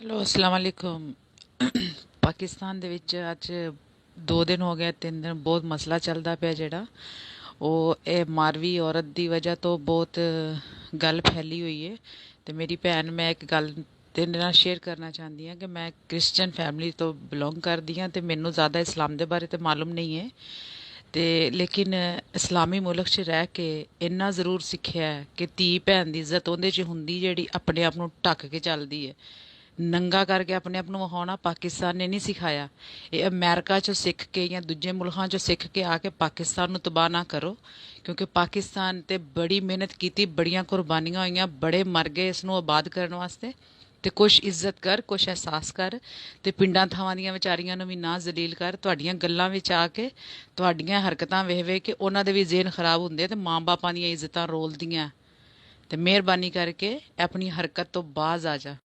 Hello ਅਸਲਾਮ ਵਾਲੇਕੁਮ। ਪਾਕਿਸਤਾਨ ਦੇ ਵਿੱਚ ਅੱਜ 2 ਦਿਨ ਹੋ ਗਏ, 3 ਦਿਨ ਬਹੁਤ ਮਸਲਾ ਚੱਲਦਾ ਪਿਆ ਜਿਹੜਾ ਉਹ ਇਹ ਮਾਰਵੀ ਔਰਤ ਦੀ ਵਜ੍ਹਾ ਤੋਂ ਬਹੁਤ ਗੱਲ ਫੈਲੀ ਹੋਈ ਹੈ। ਤੇ ਮੇਰੀ ਭੈਣ, ਮੈਂ ਇੱਕ ਗੱਲ ਤੇਰੇ ਨਾਲ ਸ਼ੇਅਰ ਕਰਨਾ ਚਾਹੁੰਦੀ ਹਾਂ ਕਿ ਮੈਂ ਕ੍ਰਿਸਚਨ ਫੈਮਿਲੀ ਤੋਂ ਬਿਲੋਂਗ ਕਰਦੀ ਹਾਂ ਤੇ ਮੈਨੂੰ ਜ਼ਿਆਦਾ ਇਸਲਾਮ ਦੇ ਬਾਰੇ ਤਾਂ ਮਾਲੂਮ ਨਹੀਂ ਹੈ। ਤੇ ਲੇਕਿਨ ਇਸਲਾਮੀ ਮੁਲਕ 'ਚ ਰਹਿ ਕੇ ਇੰਨਾ ਜ਼ਰੂਰ ਸਿੱਖਿਆ ਹੈ ਕਿ ਧੀ ਭੈਣ ਦੀ ਇੱਜ਼ਤ ਉਹਦੇ 'ਚ ਹੁੰਦੀ ਜਿਹੜੀ ਆਪਣੇ ਆਪ ਨੂੰ ਢੱਕ ਕੇ ਚੱਲਦੀ ਹੈ। ਨੰਗਾ ਕਰਕੇ ਆਪਣੇ ਆਪ ਨੂੰ ਵਿਖਾਉਣਾ ਪਾਕਿਸਤਾਨ ਨੇ ਨਹੀਂ ਸਿਖਾਇਆ। ਇਹ ਅਮਰੀਕਾ 'ਚੋਂ ਸਿੱਖ ਕੇ ਜਾਂ ਦੂਜੇ ਮੁਲਕਾਂ 'ਚੋਂ ਸਿੱਖ ਕੇ ਆ ਕੇ ਪਾਕਿਸਤਾਨ ਨੂੰ ਤਬਾਹ ਨਾ ਕਰੋ, ਕਿਉਂਕਿ ਪਾਕਿਸਤਾਨ ਤੇ ਬੜੀ ਮਿਹਨਤ ਕੀਤੀ, ਬੜੀਆਂ ਕੁਰਬਾਨੀਆਂ ਹੋਈਆਂ, ਬੜੇ ਮਰ ਗਏ ਇਸ ਨੂੰ ਆਬਾਦ ਕਰਨ ਵਾਸਤੇ। ਤੇ ਕੁਛ ਇੱਜ਼ਤ ਕਰ, ਕੁਛ ਅਹਿਸਾਸ ਕਰ, ਤੇ ਪਿੰਡਾਂ ਥਾਵਾਂ ਦੀਆਂ ਵਿਚਾਰੀਆਂ ਨੂੰ ਵੀ ਨਾ ਜ਼ਲੀਲ ਕਰ। ਤੁਹਾਡੀਆਂ ਗੱਲਾਂ ਵਿੱਚ ਆ ਕੇ, ਤੁਹਾਡੀਆਂ ਹਰਕਤਾਂ ਵੇਖ ਵੇਖ ਕੇ ਉਹਨਾਂ ਦੇ ਵੀ ਜ਼ੇਨ ਖਰਾਬ ਹੁੰਦੇ ਤੇ ਮਾਂ ਬਾਪਾਂ ਦੀਆਂ ਇੱਜ਼ਤਾਂ ਰੋਲਦੀਆਂ। ਤੇ ਮਿਹਰਬਾਨੀ ਕਰਕੇ ਆਪਣੀ ਹਰਕਤ ਤੋਂ ਬਾਜ਼ ਆ ਜਾ।